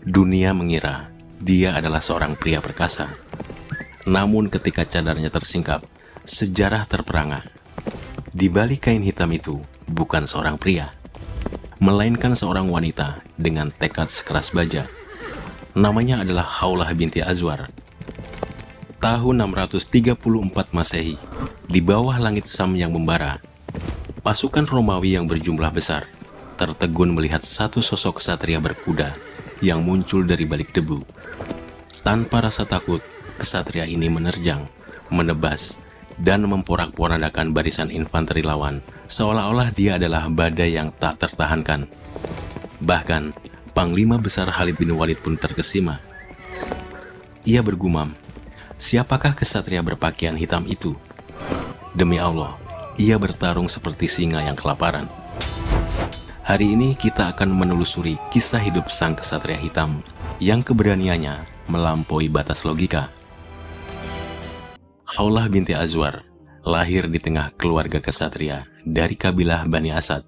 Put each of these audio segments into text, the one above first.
Dunia mengira dia adalah seorang pria perkasa. Namun ketika cadarnya tersingkap, sejarah terperangah. Di balik kain hitam itu bukan seorang pria, melainkan seorang wanita dengan tekad sekeras baja. Namanya adalah Khawlah binti Azwar. Tahun 634 Masehi, di bawah langit Sam yang membara, pasukan Romawi yang berjumlah besar tertegun melihat satu sosok ksatria berkuda yang muncul dari balik debu. Tanpa rasa takut, ksatria ini menerjang, menebas, dan memporak-porandakan barisan infanteri lawan, seolah-olah dia adalah badai yang tak tertahankan. Bahkan, Panglima Besar Khalid bin Walid pun terkesima. Ia bergumam, siapakah ksatria berpakaian hitam itu? Demi Allah, ia bertarung seperti singa yang kelaparan. Hari ini kita akan menelusuri kisah hidup sang ksatria hitam yang keberaniannya melampaui batas logika. Khawlah binti Azwar lahir di tengah keluarga ksatria dari kabilah Bani Asad.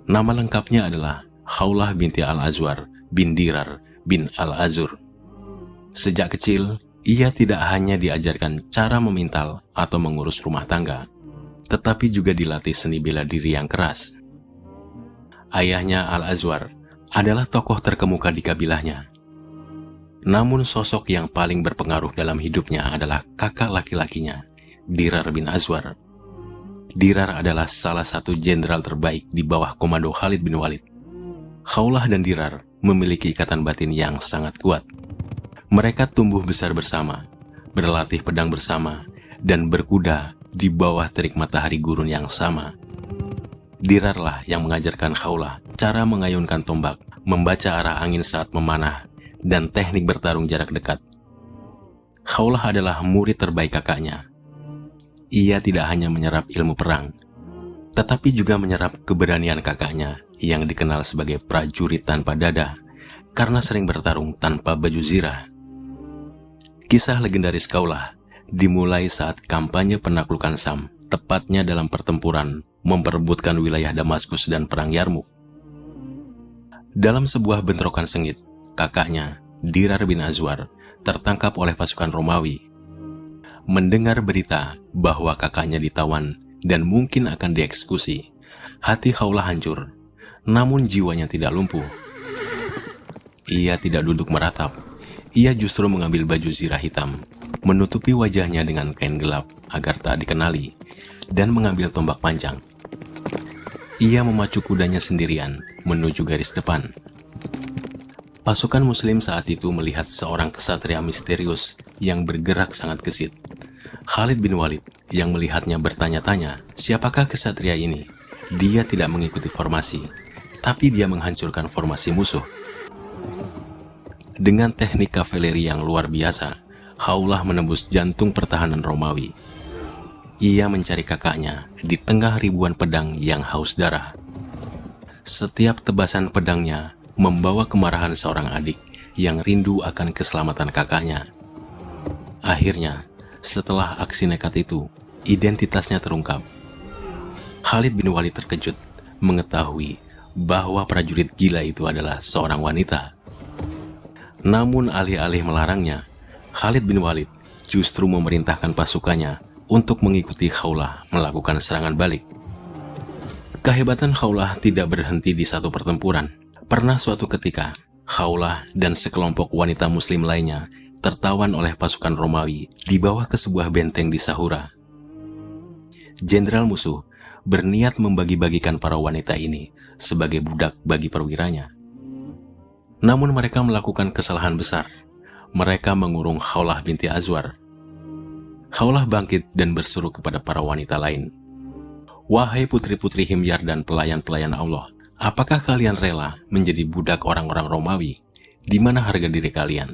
Nama lengkapnya adalah Khawlah binti Al-Azwar bin Dirar bin Al-Azur. Sejak kecil, ia tidak hanya diajarkan cara memintal atau mengurus rumah tangga, tetapi juga dilatih seni bela diri yang keras. Ayahnya Al-Azwar adalah tokoh terkemuka di kabilahnya. Namun sosok yang paling berpengaruh dalam hidupnya adalah kakak laki-lakinya, Dirar bin Azwar. Dirar adalah salah satu jenderal terbaik di bawah komando Khalid bin Walid. Khawlah dan Dirar memiliki ikatan batin yang sangat kuat. Mereka tumbuh besar bersama, berlatih pedang bersama, dan berkuda di bawah terik matahari gurun yang sama. Dirarlah yang mengajarkan Khawlah cara mengayunkan tombak, membaca arah angin saat memanah, dan teknik bertarung jarak dekat. Khawlah adalah murid terbaik kakaknya. Ia tidak hanya menyerap ilmu perang, tetapi juga menyerap keberanian kakaknya yang dikenal sebagai prajurit tanpa dada karena sering bertarung tanpa baju zirah. Kisah legendaris Khawlah dimulai saat kampanye penaklukan Sam, tepatnya dalam pertempuran memperebutkan wilayah Damaskus dan Perang Yarmuk. Dalam sebuah bentrokan sengit, kakaknya, Dirar bin Azwar, tertangkap oleh pasukan Romawi. Mendengar berita bahwa kakaknya ditawan dan mungkin akan dieksekusi, hati Khawlah hancur, namun jiwanya tidak lumpuh. Ia tidak duduk meratap, ia justru mengambil baju zirah hitam, menutupi wajahnya dengan kain gelap agar tak dikenali, dan mengambil tombak panjang. Ia memacu kudanya sendirian menuju garis depan. Pasukan muslim saat itu melihat seorang ksatria misterius yang bergerak sangat gesit. Khalid bin Walid yang melihatnya bertanya-tanya, siapakah ksatria ini? Dia tidak mengikuti formasi, tapi dia menghancurkan formasi musuh. Dengan teknik kavaleri yang luar biasa, Khawlah menembus jantung pertahanan Romawi. Ia mencari kakaknya di tengah ribuan pedang yang haus darah. Setiap tebasan pedangnya membawa kemarahan seorang adik yang rindu akan keselamatan kakaknya. Akhirnya, setelah aksi nekat itu, identitasnya terungkap. Khalid bin Walid terkejut mengetahui bahwa prajurit gila itu adalah seorang wanita. Namun alih-alih melarangnya, Khalid bin Walid justru memerintahkan pasukannya untuk mengikuti Khawlah melakukan serangan balik. Kehebatan Khawlah tidak berhenti di satu pertempuran. Pernah suatu ketika, Khawlah dan sekelompok wanita muslim lainnya tertawan oleh pasukan Romawi dibawa ke sebuah benteng di Sahura. Jenderal musuh berniat membagi-bagikan para wanita ini sebagai budak bagi perwiranya. Namun mereka melakukan kesalahan besar. Mereka mengurung Khawlah binti Azwar. Khawlah bangkit dan berseru kepada para wanita lain, "Wahai putri-putri Himyar dan pelayan-pelayan Allah, apakah kalian rela menjadi budak orang-orang Romawi? Di mana harga diri kalian?"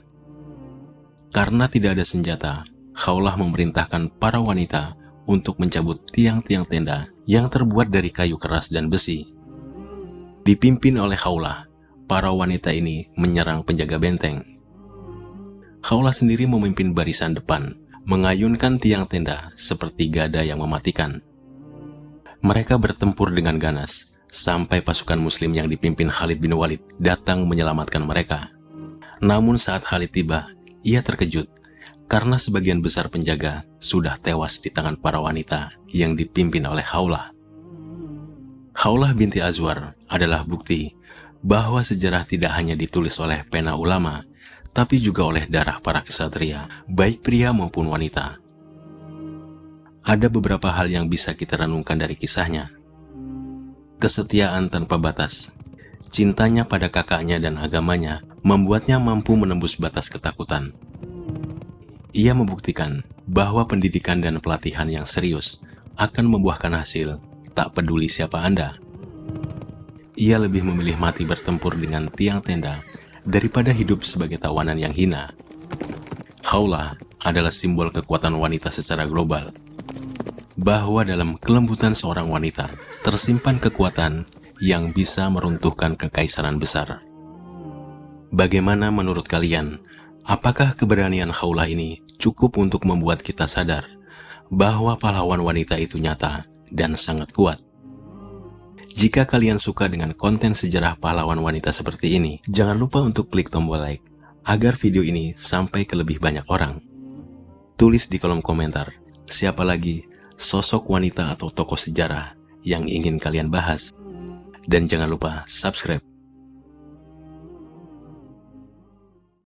Karena tidak ada senjata, Khawlah memerintahkan para wanita untuk mencabut tiang-tiang tenda yang terbuat dari kayu keras dan besi. Dipimpin oleh Khawlah, para wanita ini menyerang penjaga benteng. Khawlah sendiri memimpin barisan depan, mengayunkan tiang tenda seperti gada yang mematikan. Mereka bertempur dengan ganas, sampai pasukan muslim yang dipimpin Khalid bin Walid datang menyelamatkan mereka. Namun saat Khalid tiba, ia terkejut karena sebagian besar penjaga sudah tewas di tangan para wanita yang dipimpin oleh Khawlah. Khawlah binti Azwar adalah bukti bahwa sejarah tidak hanya ditulis oleh pena ulama, tapi juga oleh darah para ksatria, baik pria maupun wanita. Ada beberapa hal yang bisa kita renungkan dari kisahnya. Kesetiaan tanpa batas. Cintanya pada kakaknya dan agamanya membuatnya mampu menembus batas ketakutan. Ia membuktikan bahwa pendidikan dan pelatihan yang serius akan membuahkan hasil, tak peduli siapa Anda. Ia lebih memilih mati bertempur dengan tiang tenda daripada hidup sebagai tawanan yang hina. Khawlah adalah simbol kekuatan wanita secara global. Bahwa dalam kelembutan seorang wanita tersimpan kekuatan yang bisa meruntuhkan kekaisaran besar. Bagaimana menurut kalian? Apakah keberanian Khawlah ini cukup untuk membuat kita sadar bahwa pahlawan wanita itu nyata dan sangat kuat? Jika kalian suka dengan konten sejarah pahlawan wanita seperti ini, jangan lupa untuk klik tombol like agar video ini sampai ke lebih banyak orang. Tulis di kolom komentar siapa lagi sosok wanita atau tokoh sejarah yang ingin kalian bahas. Dan jangan lupa subscribe